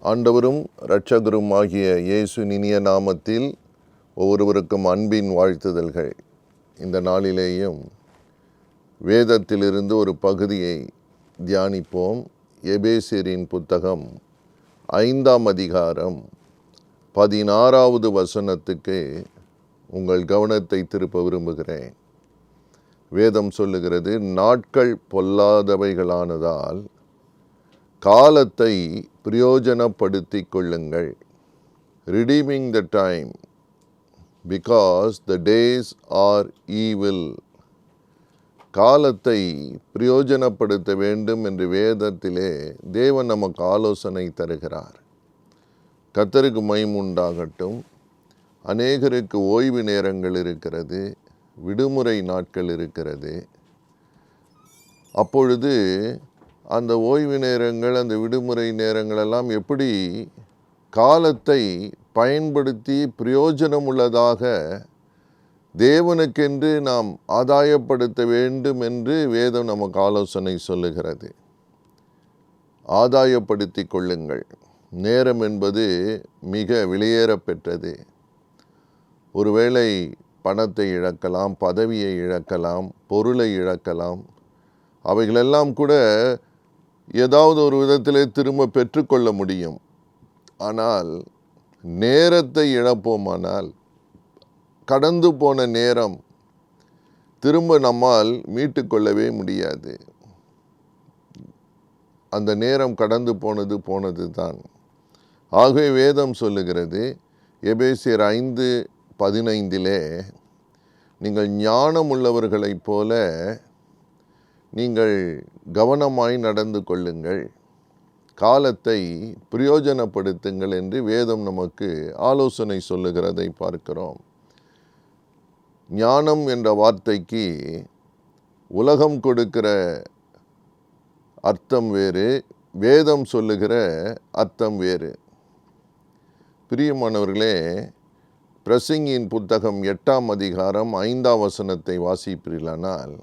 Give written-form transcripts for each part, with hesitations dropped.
ஆண்டவரும் இரட்சகரும் ஆகிய இயேசு இனிய நாமத்தில் ஒவ்வொருவருக்கும் அன்பின் வாழ்த்துதல்கள். இந்த நாளிலேயும் வேதத்திலிருந்து ஒரு பகுதியை தியானிப்போம். எபேசியரின் புத்தகம் 5ஆம் அதிகாரம் 16வது வசனத்துக்கு உங்கள் கவனத்தை திருப்ப விரும்புகிறேன். வேதம் சொல்லுகிறது, நாட்கள் பொல்லாதவைகளானதால் காலத்தை பிரயோஜனப்படுத்திக் கொள்ளுங்கள். Redeeming the time because the days are evil. காலத்தை பிரயோஜனப்படுத்த வேண்டும் என்று வேதத்திலே தேவன் நமக்கு ஆலோசனை தருகிறார். கர்த்தருக்கு மகிமை உண்டாகட்டும். அநேகருக்கு ஓய்வு நேரங்கள் இருக்கிறது, விடுமுறை நாட்கள் இருக்கிறது. அப்பொழுது அந்த ஓய்வு நேரங்கள், அந்த விடுமுறை நேரங்களெல்லாம் எப்படி காலத்தை பயன்படுத்தி பிரயோஜனம் உள்ளதாக தேவனுக்கென்று நாம் ஆதாயப்படுத்த வேண்டும் என்று வேதம் நமக்கு ஆலோசனை சொல்லுகிறது. ஆதாயப்படுத்தி கொள்ளுங்கள். நேரம் என்பது மிக விலையேற பெற்றது. ஒருவேளை பணத்தை இழக்கலாம், பதவியை இழக்கலாம், பொருளை இழக்கலாம். அவைகளெல்லாம் கூட ஏதாவது ஒரு விதத்திலே திரும்ப பெற்றுக்கொள்ள முடியும். ஆனால் நேரத்தை இழப்போமானால், கடந்து போன நேரம் திரும்ப நம்மால் மீட்டுக்கொள்ளவே முடியாது. அந்த நேரம் கடந்து போனது தான். ஆகவே வேதம் சொல்லுகிறது, எபேசியர் 5:15 நீங்கள் ஞானம் உள்ளவர்களைப் போல நீங்கள் கவனமாய் நடந்து கொள்ளுங்கள், காலத்தை பிரயோஜனப்படுத்துங்கள் என்று வேதம் நமக்கு ஆலோசனை சொல்லுகிறதை பார்க்கிறோம். ஞானம் என்ற வார்த்தைக்கு உலகம் கொடுக்கிற அர்த்தம் வேறு, வேதம் சொல்லுகிற அர்த்தம் வேறு. பிரியமானவர்களே, பிரசங்கியின் புத்தகம் 8ஆம் அதிகாரம் 5ஆம் வசனத்தை வாசிப்பீர்களானால்,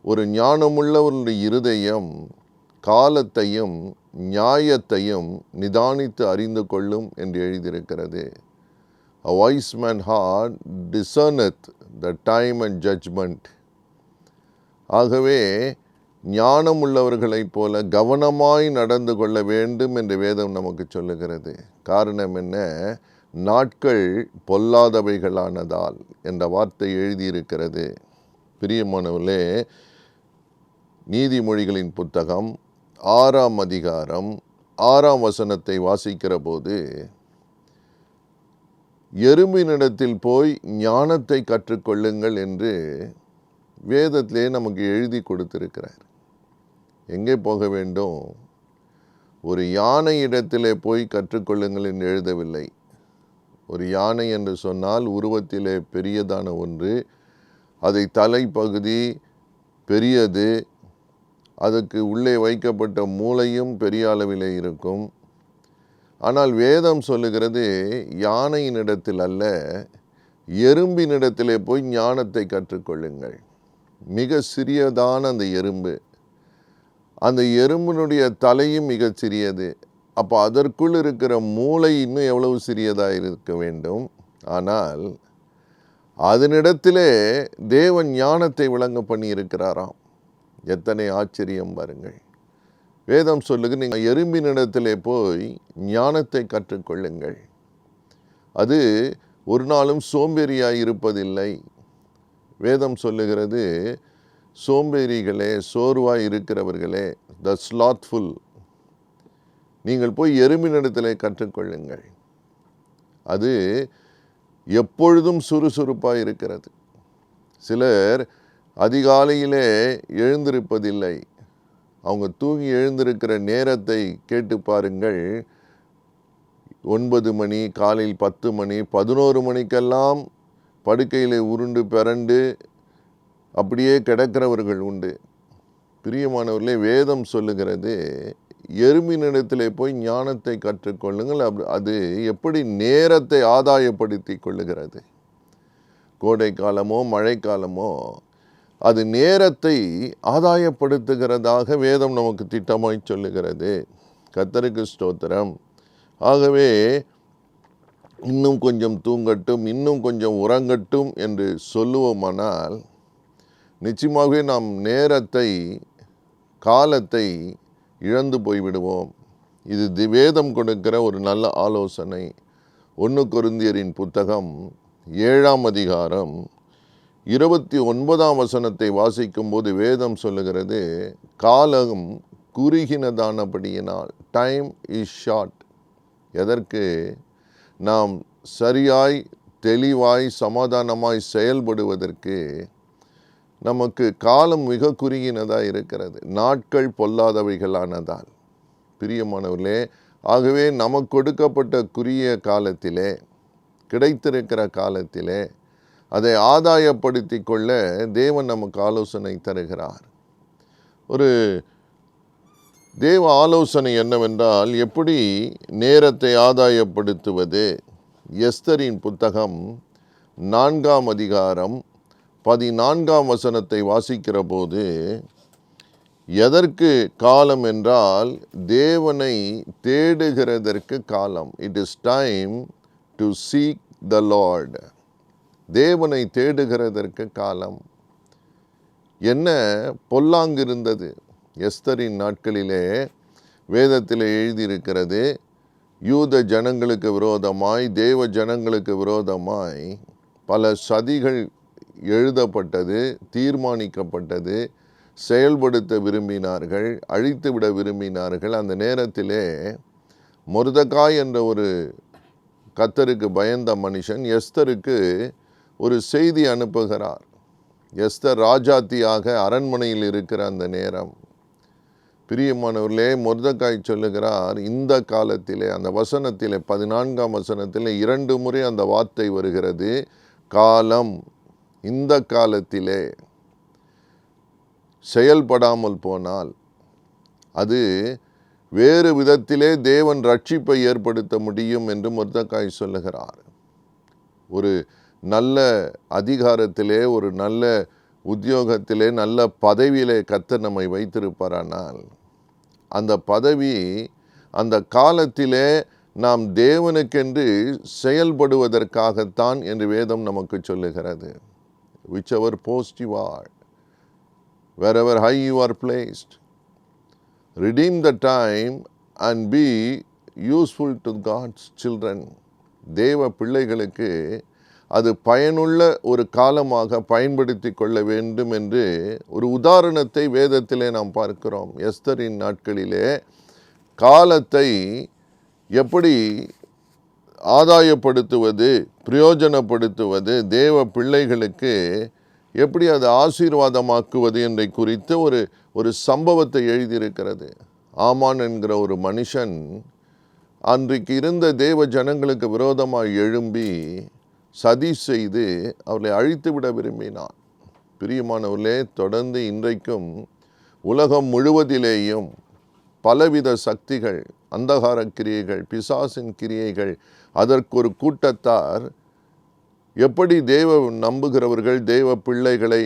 ஒரு ஞானமுள்ளவருடைய இருதயம் காலத்தையும் நியாயத்தையும் நிதானித்து அறிந்து கொள்ளும் என்று எழுதியிருக்கிறது. A wise man heart discerneth the time and judgment. ஆகவே ஞானம் உள்ளவர்களைப் போல கவனமாய் நடந்து கொள்ள வேண்டும் என்று வேதம் நமக்கு சொல்லுகிறது. காரணம் என்ன? நாட்கள் பொல்லாதவைகளானதால் என்ற வார்த்தை எழுதியிருக்கிறது. பிரியமானவர்களே, நீதிமொழிகளின் புத்தகம் 6ஆம் அதிகாரம் 6ஆம் வசனத்தை வாசிக்கிற போது, எறும்பினிடத்தில் போய் ஞானத்தை கற்றுக்கொள்ளுங்கள் என்று வேதத்திலே நமக்கு எழுதி கொடுத்திருக்கிறார். எங்கே போக வேண்டும்? ஒரு யானை இடத்திலே போய் கற்றுக்கொள்ளுங்கள் என்று எழுதவில்லை. ஒரு யானை என்று சொன்னால் உருவத்திலே பெரியதான ஒன்று, அதை தலைப்பகுதி பெரியது, அதுக்கு உள்ளே வைக்கப்பட்ட மூளையும் பெரிய அளவிலே இருக்கும். ஆனால் வேதம் சொல்லுகிறது, யானையினிடத்தில் அல்ல, எறும்பினிடத்திலே போய் ஞானத்தை கற்றுக்கொள்ளுங்கள். மிக சிறியதான அந்த எறும்பு, அந்த எறும்பினுடைய தலையும் மிக சிறியது. அப்போ அதற்குள் இருக்கிற மூளை இன்னும் எவ்வளவு சிறியதாக இருக்க வேண்டும். ஆனால் அதனிடத்திலே தேவன் ஞானத்தை விளங்க பண்ணி இருக்கிறாராம். எத்தனை ஆச்சரியம் பாருங்கள். வேதம் சொல்லுங்க, நீங்கள் எறும்பினிடத்திலே போய் ஞானத்தை கற்றுக்கொள்ளுங்கள். அது ஒரு நாளும் சோம்பேறியாய் இருப்பதில்லை. வேதம் சொல்லுகிறது, சோம்பேறிகளே, சோர்வாய் இருக்கிறவர்களே, த ஸ்லாத்ஃபுல், நீங்கள் போய் எறும்பினிடத்திலே கற்றுக்கொள்ளுங்கள். அது எப்பொழுதும் சுறுசுறுப்பாக இருக்கிறது. சிலர் அதிகாலையிலே எழுந்திருப்பதில்லை. அவங்க தூங்கி எழுந்திருக்கிற நேரத்தை கேட்டு பாருங்கள். 9 மணி, காலையில் 10 மணி, 11 மணிக்கெல்லாம் படுக்கையில் உருண்டு பிறண்டு அப்படியே கிடக்கிறவர்கள் உண்டு. பிரியமானவர்களே, வேதம் சொல்லுகிறது, எறும்பினிடத்திலே போய் ஞானத்தை கற்றுக்கொள்ளுங்கள். அது எப்படி நேரத்தை ஆதாயப்படுத்தி கொள்ளுகிறது. கோடை காலமோ மழைக்காலமோ அது நேரத்தை ஆதாயப்படுத்துகிறதாக வேதம் நமக்கு திட்டமாய் சொல்லுகிறது. கர்த்தருக்கு ஸ்தோத்திரம். ஆகவே இன்னும் கொஞ்சம் தூங்கட்டும், இன்னும் கொஞ்சம் உறங்கட்டும் என்று சொல்லுவோமானால் நிச்சயமாகவே நாம் நேரத்தை, காலத்தை இழந்து போய்விடுவோம். இது வேதம் கொடுக்கிற ஒரு நல்ல ஆலோசனை. 1 கொரிந்தியரின் புத்தகம் 7ஆம் அதிகாரம் 29ஆம் வசனத்தை வாசிக்கும்போது வேதம் சொல்லுகிறது, காலம் குறுகினதானபடியினால், டைம் இஸ் ஷார்ட். எதற்கு? நாம் சரியாய், தெளிவாய், சமாதானமாய் செயல்படுவதற்கு நமக்கு காலம் மிக குறுகினதாக இருக்கிறது, நாட்கள் பொல்லாதவைகளானதால். பிரியமானவர்களே, ஆகவே நமக்கு கொடுக்கப்பட்ட குறுகிய காலத்திலே, கிடைத்திருக்கிற காலத்திலே அதை ஆதாயப்படுத்தி கொள்ள தேவன் நமக்கு ஆலோசனை தருகிறார். ஒரு தேவ ஆலோசனை என்னவென்றால், எப்படி நேரத்தை ஆதாயப்படுத்துவது? எஸ்தரின் புத்தகம் 4ஆம் அதிகாரம் 14ஆம் வசனத்தை வாசிக்கிற போது, எதற்கு காலம் என்றால் தேவனை தேடுகிறதற்கு காலம். It is time to seek the Lord. தேவனை தேடுகிறதற்கு காலம். என்ன பொல்லாங்கு இருந்தது எஸ்தரின் நாட்களிலே? வேதத்தில் எழுதியிருக்கிறது, யூத ஜனங்களுக்கு விரோதமாய், தேவ ஜனங்களுக்கு விரோதமாய் பல சதிகள் எழுதப்பட்டது, தீர்மானிக்கப்பட்டது, செயல்படுத்த விரும்பினார்கள், அழித்துவிட விரும்பினார்கள். அந்த நேரத்திலே மொர்தெகாய் என்ற ஒரு கர்த்தருக்கு பயந்த மனுஷன் எஸ்தருக்கு ஒரு செய்தி அனுப்புகிறார். எஸ்தர் ராஜாத்தியாக அரண்மனையில் இருக்கிற அந்த நேரம். பிரியமானவர்களே, மொர்தெகாய் சொல்லுகிறார், இந்த காலத்திலே, அந்த வசனத்திலே 14ஆம் வசனத்திலே 2 முறை அந்த வார்த்தை வருகிறது, காலம். இந்த காலத்திலே செயல்படாமல் போனால் அது வேறு விதத்திலே தேவன் ரட்சிப்பை ஏற்படுத்த முடியும் என்று மொர்தெகாய் சொல்லுகிறார். ஒரு நல்ல அதிகாரத்திலே, ஒரு நல்ல உத்தியோகத்திலே, நல்ல பதவியிலே கர்த்தர் நம்மை வைத்திருப்பாரானால், அந்த பதவி, அந்த காலத்திலே நாம் தேவனுக்கென்று செயல்படுவதற்காகத்தான் என்று வேதம் நமக்கு சொல்லுகிறது. whichever post you are, wherever high you are placed, redeem the time and be useful to God's children. தேவ பிள்ளைகளுக்கு அது பயனுள்ள ஒரு காலமாக பயன்படுத்தி கொள்ள வேண்டும் என்று ஒரு உதாரணத்தை வேதத்திலே நாம் பார்க்கிறோம். எஸ்தரின் நாட்களிலே காலத்தை எப்படி ஆதாயப்படுத்துவது, பிரயோஜனப்படுத்துவது, தேவ பிள்ளைகளுக்கு எப்படி அது ஆசீர்வாதமாக்குவது என்பதை குறித்து ஒரு சம்பவத்தை எழுதியிருக்கிறது. ஆமான் என்கிற ஒரு மனுஷன் அன்றைக்கு இருந்த தேவ ஜனங்களுக்கு விரோதமாக எழும்பி சதி செய்து அவர்களை அழித்துவிட விரும்பினான். பிரியமானவர்களே, தொடர்ந்து இன்றைக்கும் உலகம் முழுவதிலேயும் பலவித சக்திகள், அந்தகார கிரியைகள், பிசாசின் கிரியைகள், அதற்கு ஒரு கூட்டத்தார் எப்படி தேவ நம்புகிறவர்கள், தேவ பிள்ளைகளை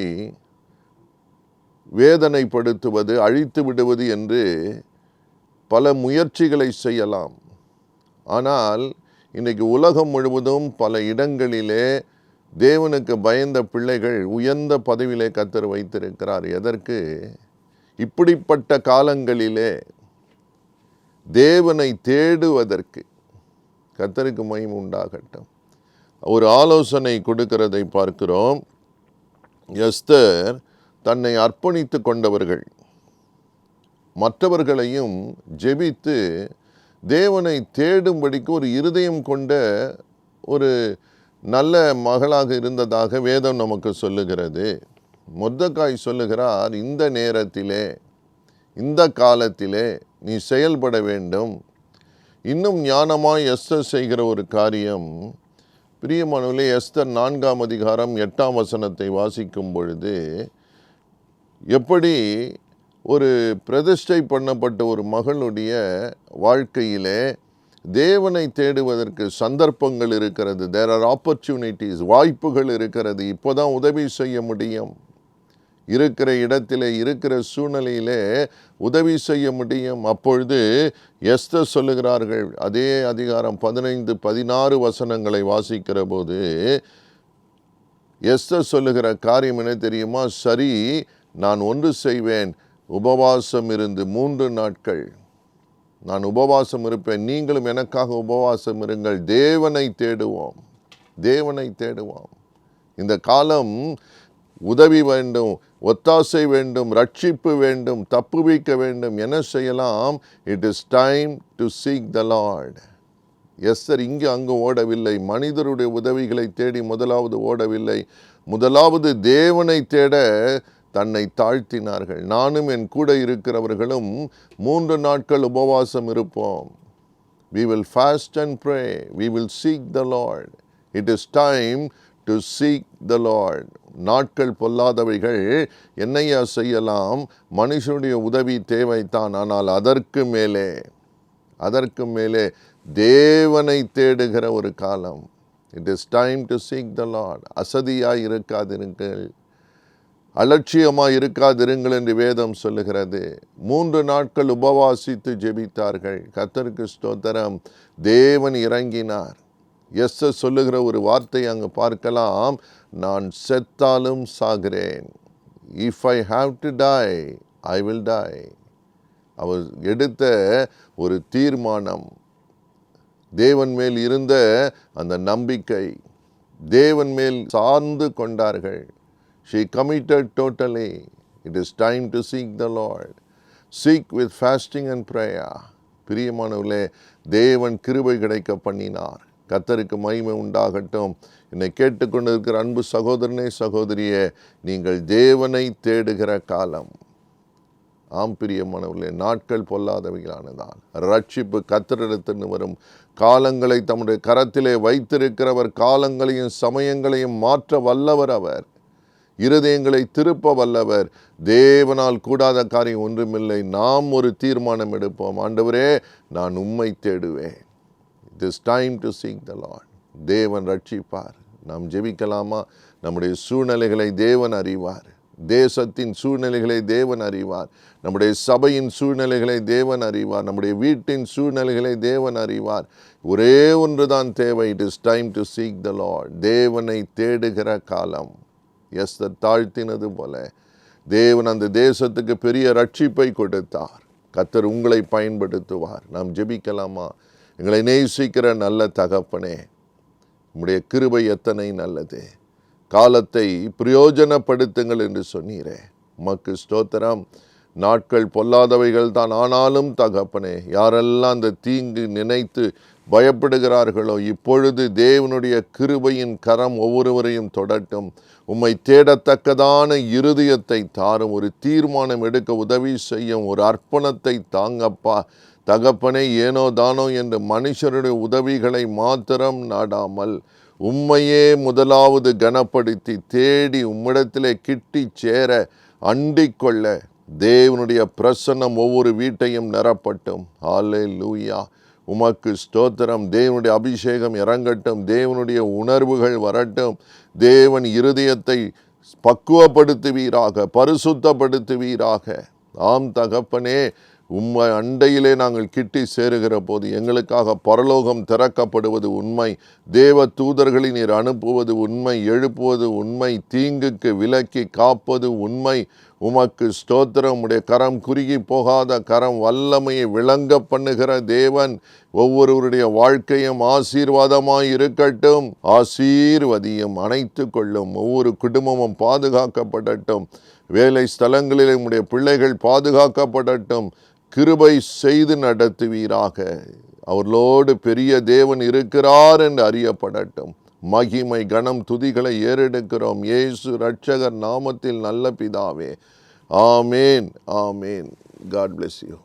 வேதனைப்படுத்துவது, அழித்து விடுவது என்று பல முயற்சிகளை செய்யலாம். ஆனால் இன்றைக்கு உலகம் முழுவதும் பல இடங்களிலே தேவனுக்கு பயந்த பிள்ளைகள் உயர்ந்த பதவியிலே கர்த்தர் வைத்திருக்கிறார். எதற்கு? இப்படிப்பட்ட காலங்களிலே தேவனை தேடுவதற்கு. கர்த்தருக்கு மகிமை உண்டாகட்டும். ஒரு ஆலோசனை கொடுக்கிறதை பார்க்கிறோம். எஸ்தர் தன்னை அர்ப்பணித்து கொண்டவர்கள், மற்றவர்களையும் ஜெபித்து தேவனை தேடும்படிக்கு ஒரு இருதயம் கொண்ட ஒரு நல்ல மகளாக இருந்ததாக வேதம் நமக்கு சொல்லுகிறது. மொர்தெகாய் சொல்லுகிறார், இந்த நேரத்திலே, இந்த காலத்திலே நீ செயல்பட வேண்டும். இன்னும் ஞானமாய் எஸ்தர் செய்கிற ஒரு காரியம், பிரியமானவர்களே, எஸ்தர் 4ஆம் அதிகாரம் 8ஆம் வசனத்தை வாசிக்கும் பொழுது, எப்படி ஒரு பிரதிஷ்டை பண்ணப்பட்ட ஒரு மகளுடைய வாழ்க்கையிலே தேவனை தேடுவதற்கு சந்தர்ப்பங்கள் இருக்கிறது. தேர் ஆர் ஆப்பர்ச்சுனிட்டிஸ், வாய்ப்புகள் இருக்கிறது. இப்போதான் உதவி செய்ய முடியும். இருக்கிற இடத்திலே, இருக்கிற சூழ்நிலையிலே உதவி செய்ய முடியும். அப்பொழுது எஸ்தர் சொல்லுகிறார்கள், அதே அதிகாரம் 15-16 வசனங்களை வாசிக்கிற போது எஸ்தர் சொல்லுகிற காரியம் என்ன தெரியுமா? சரி, நான் ஒன்று செய்வேன், உபவாசம் இருந்து 3 நாட்கள் நான் உபவாசம் இருப்பேன், நீங்களும் எனக்காக உபவாசம் இருங்கள், தேவனை தேடுவோம், தேவனை தேடுவோம். இந்த காலம் உதவி வேண்டும், ஒத்தாசை வேண்டும், ரட்சிப்பு வேண்டும், தப்புவிக்க வேண்டும். என்ன செய்யலாம்? It is time to seek the Lord. Esther இங்கு அங்கு ஓடவில்லை, மனிதருடைய உதவிகளை தேடி முதலாவது ஓடவில்லை, முதலாவது தேவனை தேட தன்னை தாழ்த்தினார்கள். நானும் என் கூட இருக்கிறவர்களும் 3 நாட்கள் உபவாசம் இருப்போம். We will fast and pray. We will seek the Lord. It is time to seek the Lord. நாட்கள் பொல்லாதவைகள். என்னையா செய்யலாம்? மனுஷனுடைய உதவி தேவைத்தான். ஆனால் அதற்கு மேலே தேவனை தேடுகிற ஒரு காலம். It is time to seek the Lord. அசதியாய் இருக்காதிருங்கள், அலட்சியமாய் இருக்காதிருங்கள் என்று வேதம் சொல்லுகிறது. 3 நாட்கள் உபவாசித்து ஜெபித்தார்கள். கர்த்தருக்கு ஸ்தோத்திரம். தேவன் இறங்கினார். எஸ்தர் சொல்லுகிற ஒரு வார்த்தை அங்கு பார்க்கலாம், நான் செத்தாலும் சாகிறேன். If I have to die, I will die. அவர் எடுத்த ஒரு தீர்மானம், தேவன் மேல் இருந்த அந்த நம்பிக்கை, தேவன் மேல் சார்ந்து கொண்டார்கள். She committed totally. It is time to seek the Lord. Seek with fasting and prayer. பிரியமானவர்களே, தேவன் கிருபை கிடைக்க பண்ணினார். கர்த்தருக்கு மகிமை உண்டாகட்டும். என்னை கேட்டுக்கொண்டிருக்கிற அன்பு சகோதரனே, சகோதரியே, நீங்கள் தேவனை தேடுகிற காலம். ஆம் பிரியமானவர்களே, நாட்கள் பொல்லாதவைகளானதால் ரட்சிப்பு கர்த்தரிடத்திலிருந்து வரும். காலங்களை தம்முடைய கரத்திலே வைத்திருக்கிறவர் காலங்களையும் சமயங்களையும் மாற்ற வல்லவர். அவர் இருதயங்களை திருப்ப வல்லவர். தேவனால் கூடாத காரியம் ஒன்றுமில்லை. நாம் ஒரு தீர்மானம் எடுப்போம், ஆண்டவரே, நான் உம்மை தேடுவேன். It is time to seek the Lord. தேவன் ரட்சிப்பார். நாம் ஜெபிக்கலாமா? நம்முடைய சூழ்நிலைகளை தேவன் அறிவார். தேசத்தின் சூழ்நிலைகளை தேவன் அறிவார். நம்முடைய சபையின் சூழ்நிலைகளை தேவன் அறிவார். நம்முடைய வீட்டின் சூழ்நிலைகளை தேவன் அறிவார். ஒரே ஒன்று தான் தேவை. It is time to seek the Lord. தேவனை தேடுகிற காலம். எஸ்தர் தாழ்த்தினது போல தேவன் அந்த தேசத்துக்கு பெரிய ரட்சிப்பை கொடுத்தார். கர்த்தர் உங்களை பயன்படுத்துவார். நாம் ஜெபிக்கலாமா? எங்களை நேசிக்கிற நல்ல தகப்பனே, உம்முடைய கிருபை எத்தனை நல்லது. காலத்தை பிரயோஜனப்படுத்துங்கள் என்று சொன்னீரே, உமக்கு ஸ்தோத்திரம். நாட்கள் பொல்லாதவைகள் தான். ஆனாலும் தகப்பனே, யாரெல்லாம் அந்த தீங்கு நினைத்து பயப்படுகிறார்களோ, இப்பொழுது தேவனுடைய கிருபையின் கரம் ஒவ்வொருவரையும் தொடட்டும். உம்மை தேடத்தக்கதான இருதயத்தை தாரும். ஒரு தீர்மானம் எடுக்க உதவி செய்யும். ஒரு அர்ப்பணத்தை தாங்கப்பா தகப்பனே. ஏனோ தானோ என்று மனுஷருடைய உதவிகளை மாத்திரம் நாடாமல் உம்மையே முதலாவது கனப்படுத்தி தேடி உம்மிடத்திலே கிட்டி சேர அண்டிக்கொள்ள தேவனுடைய பிரசன்னம் ஒவ்வொரு வீட்டையும் நிரப்பட்டும். ஹல்லேலூயா. உமக்கு ஸ்தோத்திரம். தேவனுடைய அபிஷேகம் இறங்கட்டும். தேவனுடைய உணர்வுகள் வரட்டும். தேவன் இருதயத்தை பக்குவப்படுத்துவீராக, பரிசுத்தப்படுத்துவீராக. ஆம் தகப்பனே, உம்மை அண்டையிலே நாங்கள் கிட்டி சேருகிற போது எங்களுக்காக பரலோகம் திறக்கப்படுவது உண்மை. தேவ தூதர்களை நீர் அனுப்புவது உண்மை, எழுப்புவது உண்மை, தீங்குக்கு விலக்கி காப்பது உண்மை. உமக்கு ஸ்தோத்திரம். உடைய கரம் குறுகி போகாத கரம், வல்லமையை விளங்க பண்ணுகிற தேவன். ஒவ்வொருவருடைய வாழ்க்கையும் ஆசீர்வாதமாய் இருக்கட்டும். ஆசீர்வதியும், அணைத்து கொள்ளும். ஒவ்வொரு குடும்பமும் பாதுகாக்கப்படட்டும். வேலை ஸ்தலங்களில் உடைய பிள்ளைகள் பாதுகாக்கப்படட்டும். கிருபை செய்து நடத்துவீராக. அவர்களோடு பெரிய தேவன் இருக்கிறார் என்று அறியப்படட்டும். மகிமை கனம் துதிகளை ஏறெடுக்கிறோம் இயேசு இரட்சகர் நாமத்தில் நல்ல பிதாவே. ஆமேன், ஆமேன். God bless you.